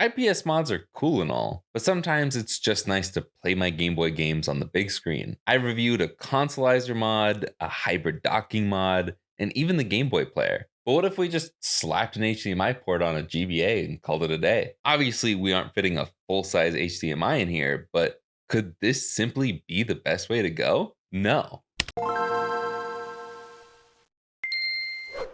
IPS mods are cool and all, but sometimes it's just nice to play my Game Boy games on the big screen. I reviewed a consolizer mod, a hybrid docking mod, and even the Game Boy player. But what if we just slapped an HDMI port on a GBA and called it a day? Obviously, we aren't fitting a full size HDMI in here, but could this simply be the best way to go? No.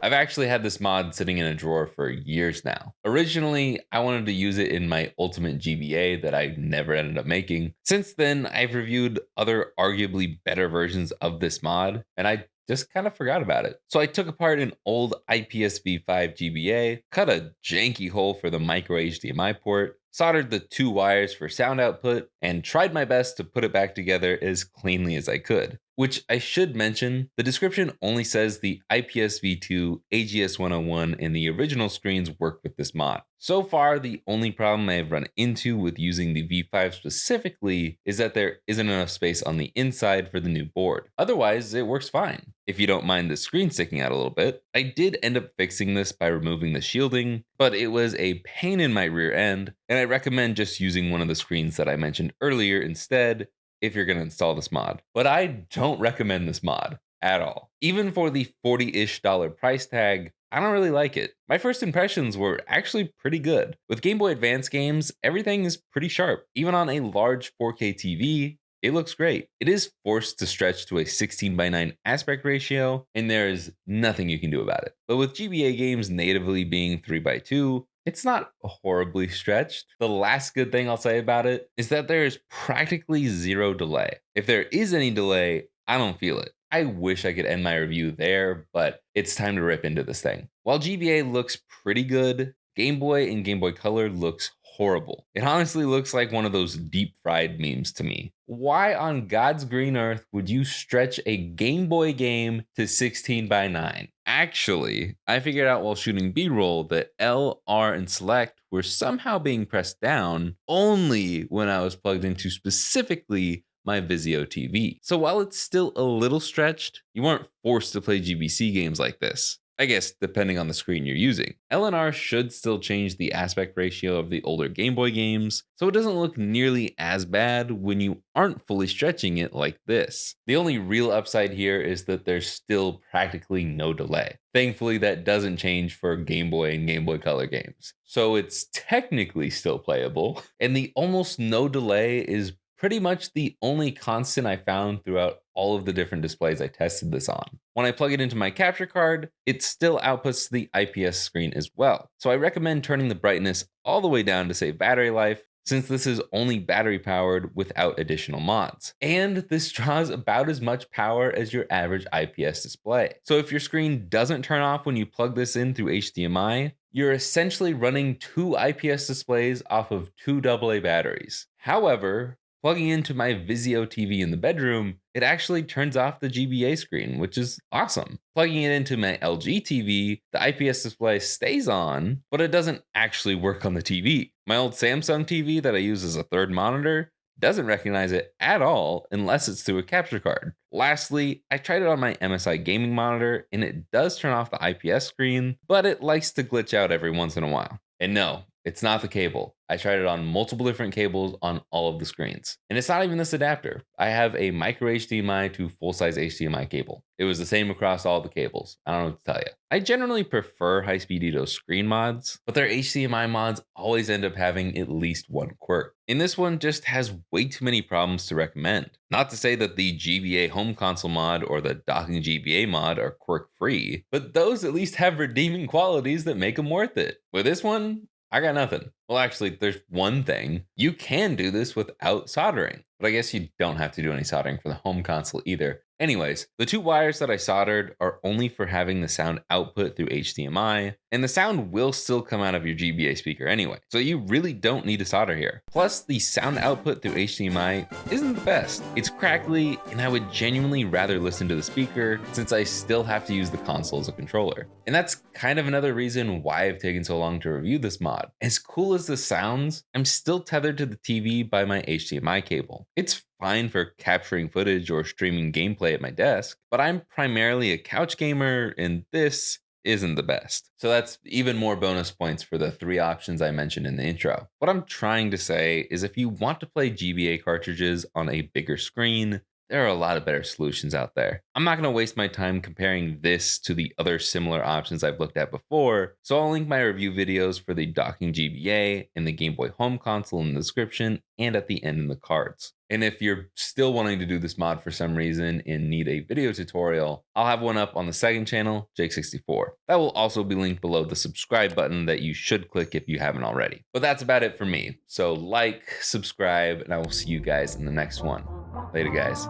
I've actually had this mod sitting in a drawer for years now. Originally, I wanted to use it in my ultimate GBA that I never ended up making. Since then, I've reviewed other arguably better versions of this mod, and I just kind of forgot about it. So I took apart an old IPS v5 GBA, cut a janky hole for the micro HDMI port, soldered the two wires for sound output, and tried my best to put it back together as cleanly as I could. Which I should mention, the description only says the IPS v2 AGS 101 and the original screens work with this mod. So far, the only problem I have run into with using the V5 specifically is that there isn't enough space on the inside for the new board. Otherwise, it works fine. If you don't mind the screen sticking out a little bit, I did end up fixing this by removing the shielding, but it was a pain in my rear end, and I recommend just using one of the screens that I mentioned earlier instead if you're going to install this mod. But I don't recommend this mod at all. Even for the $40-ish price tag, I don't really like it. My first impressions were actually pretty good. With Game Boy Advance games, everything is pretty sharp. Even on a large 4K TV, it looks great. It is forced to stretch to a 16:9 aspect ratio, and there is nothing you can do about it. But with GBA games natively being 3:2, it's not horribly stretched. The last good thing I'll say about it is that there is practically zero delay. If there is any delay, I don't feel it. I wish I could end my review there, but it's time to rip into this thing. While GBA looks pretty good, Game Boy and Game Boy Color looks horrible. It honestly looks like one of those deep fried memes to me. Why on God's green earth would you stretch a Game Boy game to 16:9? Actually, I figured out while shooting B-roll that L, R, and select were somehow being pressed down only when I was plugged into specifically my Vizio TV. So while it's still a little stretched, you weren't forced to play GBC games like this. I guess depending on the screen you're using. L and R should still change the aspect ratio of the older Game Boy games, so it doesn't look nearly as bad when you aren't fully stretching it like this. The only real upside here is that there's still practically no delay. Thankfully, that doesn't change for Game Boy and Game Boy Color games. So it's technically still playable, and the almost no delay is pretty much the only constant I found throughout all of the different displays I tested this on. When I plug it into my capture card, it still outputs the IPS screen as well. So I recommend turning the brightness all the way down to save battery life, since this is only battery powered without additional mods. And this draws about as much power as your average IPS display. So if your screen doesn't turn off when you plug this in through HDMI, you're essentially running two IPS displays off of two AA batteries. However, plugging into my Vizio TV in the bedroom, it actually turns off the GBA screen, which is awesome. Plugging it into my LG TV, the IPS display stays on, but it doesn't actually work on the TV. My old Samsung TV that I use as a third monitor doesn't recognize it at all unless it's through a capture card. Lastly, I tried it on my MSI gaming monitor, and it does turn off the IPS screen, but it likes to glitch out every once in a while. And no, it's not the cable. I tried it on multiple different cables on all of the screens. And it's not even this adapter. I have a micro HDMI to full-size HDMI cable. It was the same across all the cables. I don't know what to tell you. I generally prefer high-speed Edo screen mods, but their HDMI mods always end up having at least one quirk. And this one just has way too many problems to recommend. Not to say that the GBA home console mod or the docking GBA mod are quirk-free, but those at least have redeeming qualities that make them worth it. With this one, I got nothing. Well, actually, there's one thing. You can do this without soldering, but I guess you don't have to do any soldering for the home console either. Anyways, the two wires that I soldered are only for having the sound output through HDMI, and the sound will still come out of your GBA speaker anyway, so you really don't need to solder here. Plus, the sound output through HDMI isn't the best. It's crackly, and I would genuinely rather listen to the speaker since I still have to use the console as a controller. And that's kind of another reason why I've taken so long to review this mod. As cool as this sounds, I'm still tethered to the TV by my HDMI cable. It's fine for capturing footage or streaming gameplay at my desk, but I'm primarily a couch gamer, and this isn't the best. So that's even more bonus points for the 3 options I mentioned in the intro. What I'm trying to say is if you want to play GBA cartridges on a bigger screen, there are a lot of better solutions out there. I'm not going to waste my time comparing this to the other similar options I've looked at before, so I'll link my review videos for the docking GBA and the Game Boy Home console in the description and at the end in the cards. And if you're still wanting to do this mod for some reason and need a video tutorial, I'll have one up on the second channel, Jake64. That will also be linked below the subscribe button that you should click if you haven't already. But that's about it for me. So like, subscribe, and I will see you guys in the next one. Later, guys.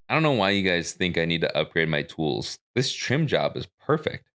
I don't know why you guys think I need to upgrade my tools. This trim job is perfect.